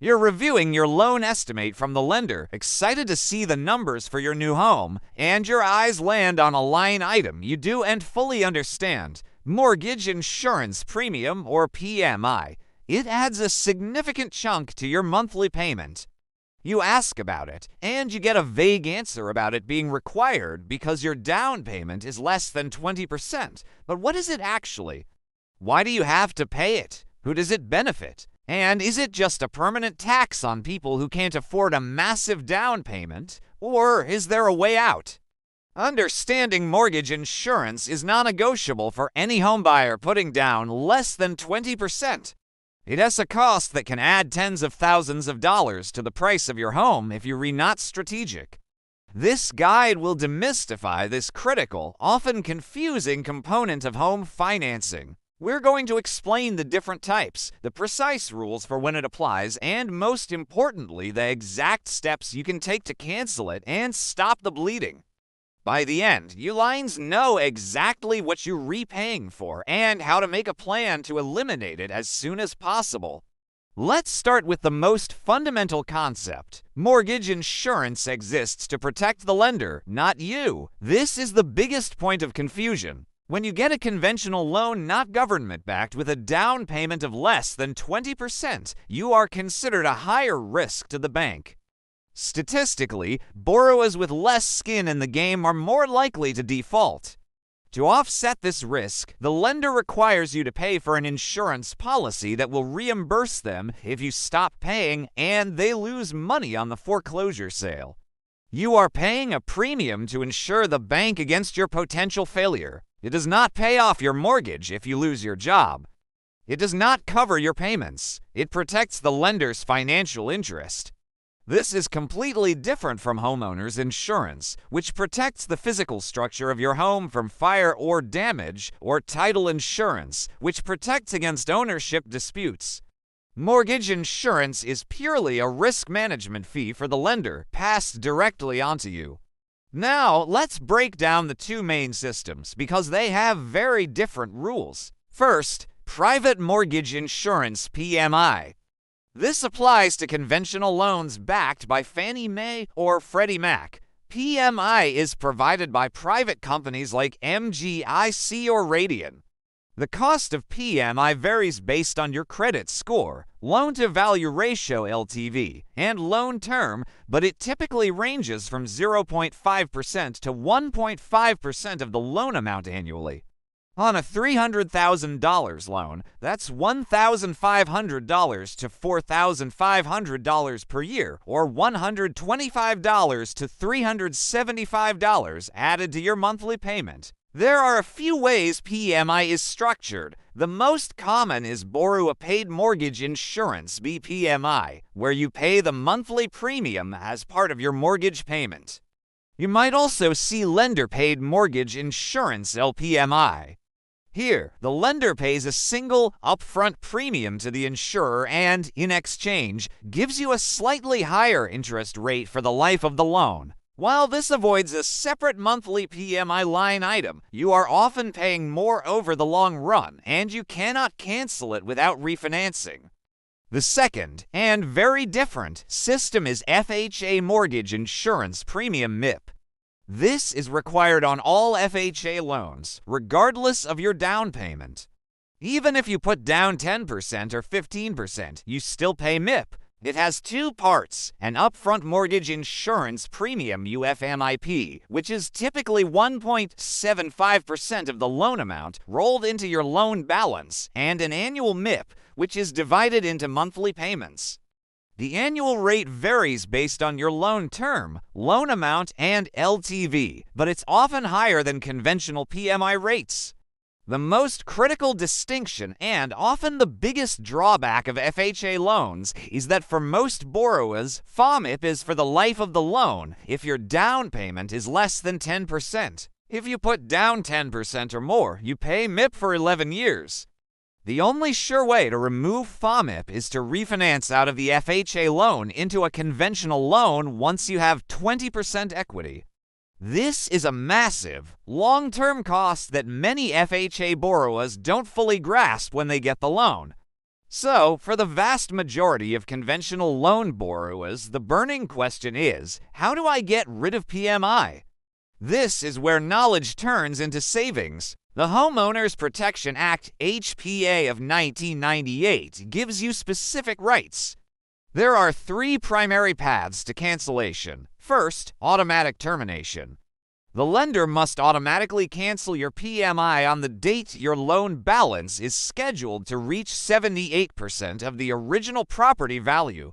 You're reviewing your loan estimate from the lender, excited to see the numbers for your new home, and your eyes land on a line item you do and fully understand: mortgage insurance premium, or PMI. It adds a significant chunk to your monthly payment. You ask about it, and you get a vague answer about it being required because your down payment is less than 20%. But what is it actually? Why do you have to pay it? Who does it benefit? And is it just a permanent tax on people who can't afford a massive down payment? Or is there a way out? Understanding mortgage insurance is non-negotiable for any homebuyer putting down less than 20%. It has a cost that can add tens of thousands of dollars to the price of your home if you're not strategic. This guide will demystify this critical, often confusing component of home financing. We're going to explain the different types, the precise rules for when it applies, and most importantly, the exact steps you can take to cancel it and stop the bleeding. By the end, you lines know exactly what you're repaying for and how to make a plan to eliminate it as soon as possible. Let's start with the most fundamental concept. Mortgage insurance exists to protect the lender, not you. This is the biggest point of confusion. When you get a conventional loan not government-backed with a down payment of less than 20%, you are considered a higher risk to the bank. Statistically, borrowers with less skin in the game are more likely to default. To offset this risk, the lender requires you to pay for an insurance policy that will reimburse them if you stop paying and they lose money on the foreclosure sale. You are paying a premium to insure the bank against your potential failure. It does not pay off your mortgage if you lose your job. It does not cover your payments. It protects the lender's financial interest. This is completely different from homeowners insurance, which protects the physical structure of your home from fire or damage, or title insurance, which protects against ownership disputes. Mortgage insurance is purely a risk management fee for the lender, passed directly onto you. Now, let's break down the two main systems because they have very different rules. First, private mortgage insurance PMI. This applies to conventional loans backed by Fannie Mae or Freddie Mac. PMI is provided by private companies like MGIC or Radian. The cost of PMI varies based on your credit score, loan-to-value ratio (LTV), and loan term, but it typically ranges from 0.5% to 1.5% of the loan amount annually. On a $300,000 loan, that's $1,500 to $4,500 per year, or $125 to $375 added to your monthly payment. There are a few ways PMI is structured. The most common is borrow a paid mortgage insurance (BPMI), where you pay the monthly premium as part of your mortgage payment. You might also see lender-paid mortgage insurance (LPMI). Here, the lender pays a single, upfront premium to the insurer and, in exchange, gives you a slightly higher interest rate for the life of the loan. While this avoids a separate monthly PMI line item, you are often paying more over the long run, and you cannot cancel it without refinancing. The second, and very different, system is FHA mortgage insurance premium MIP. This is required on all FHA loans, regardless of your down payment. Even if you put down 10% or 15%, you still pay MIP. It has two parts: an upfront mortgage insurance premium UFMIP, which is typically 1.75% of the loan amount rolled into your loan balance, and an annual MIP, which is divided into monthly payments. The annual rate varies based on your loan term, loan amount, and LTV, but it's often higher than conventional PMI rates. The most critical distinction and often the biggest drawback of FHA loans is that for most borrowers, FMIP is for the life of the loan if your down payment is less than 10%. If you put down 10% or more, you pay MIP for 11 years. The only sure way to remove FMIP is to refinance out of the FHA loan into a conventional loan once you have 20% equity. This is a massive, long-term cost that many FHA borrowers don't fully grasp when they get the loan. So, for the vast majority of conventional loan borrowers, the burning question is, how do I get rid of PMI? This is where knowledge turns into savings. The Homeowners Protection Act (HPA) of 1998 gives you specific rights. There are three primary paths to cancellation. First, automatic termination. The lender must automatically cancel your PMI on the date your loan balance is scheduled to reach 78% of the original property value.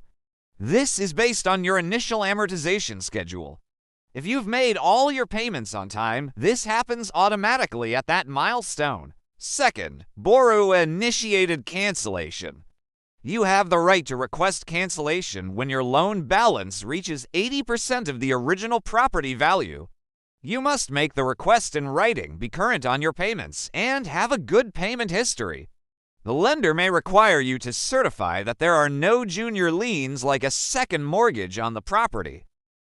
This is based on your initial amortization schedule. If you've made all your payments on time, this happens automatically at that milestone. Second, borrower-initiated cancellation. You have the right to request cancellation when your loan balance reaches 80% of the original property value. You must make the request in writing, be current on your payments, and have a good payment history. The lender may require you to certify that there are no junior liens like a second mortgage on the property.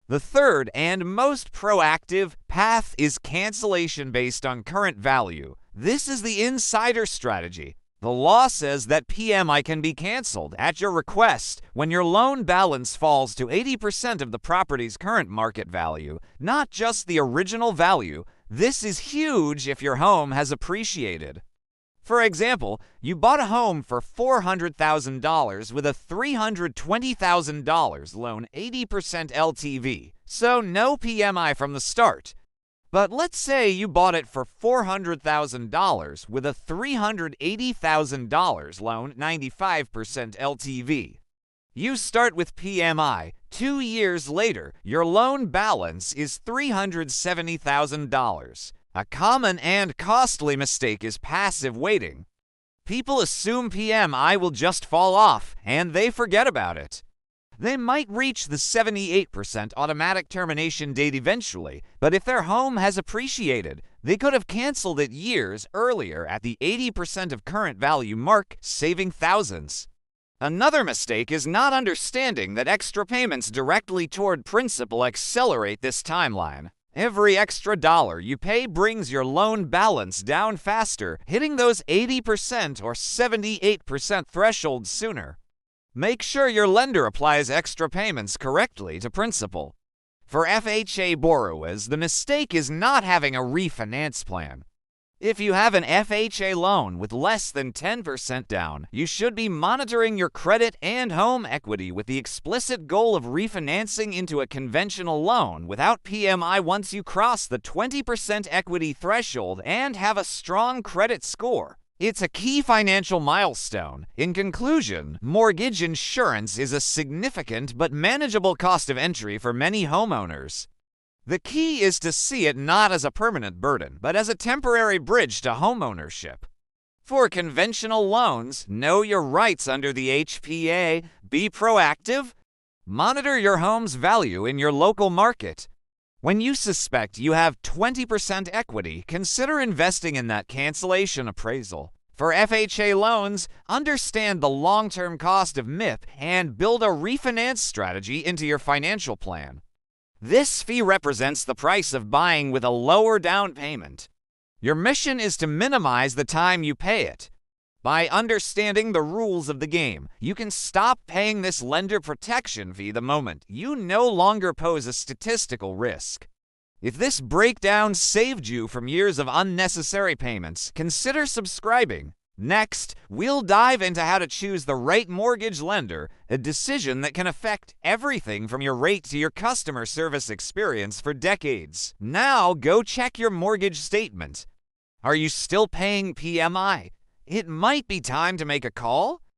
The third and most proactive path is cancellation based on current value. This is the insider strategy. The law says that PMI can be canceled at your request when your loan balance falls to 80% of the property's current market value, not just the original value. This is huge if your home has appreciated. For example, you bought a home for $400,000 with a $320,000 loan, 80% LTV, so no PMI from the start. But let's say you bought it for $400,000 with a $380,000 loan, 95% LTV. You start with PMI. 2 years later, your loan balance is $370,000. A common and costly mistake is passive waiting. People assume PMI will just fall off, and they forget about it. They might reach the 78% automatic termination date eventually, but if their home has appreciated, they could have canceled it years earlier at the 80% of current value mark, saving thousands. Another mistake is not understanding that extra payments directly toward principal accelerate this timeline. Every extra dollar you pay brings your loan balance down faster, hitting those 80% or 78% thresholds sooner. Make sure your lender applies extra payments correctly to principal. For FHA borrowers, the mistake is not having a refinance plan. If you have an FHA loan with less than 10% down, you should be monitoring your credit and home equity with the explicit goal of refinancing into a conventional loan without PMI once you cross the 20% equity threshold and have a strong credit score. It's a key financial milestone. In conclusion, mortgage insurance is a significant but manageable cost of entry for many homeowners. The key is to see it not as a permanent burden, but as a temporary bridge to homeownership. For conventional loans, know your rights under the HPA, be proactive, monitor your home's value in your local market. When you suspect you have 20% equity, consider investing in that cancellation appraisal. For FHA loans, understand the long-term cost of MIP and build a refinance strategy into your financial plan. This fee represents the price of buying with a lower down payment. Your mission is to minimize the time you pay it. By understanding the rules of the game, you can stop paying this lender protection fee the moment you no longer pose a statistical risk. If this breakdown saved you from years of unnecessary payments, consider subscribing. Next, we'll dive into how to choose the right mortgage lender, a decision that can affect everything from your rate to your customer service experience for decades. Now, go check your mortgage statement. Are you still paying PMI? It might be time to make a call.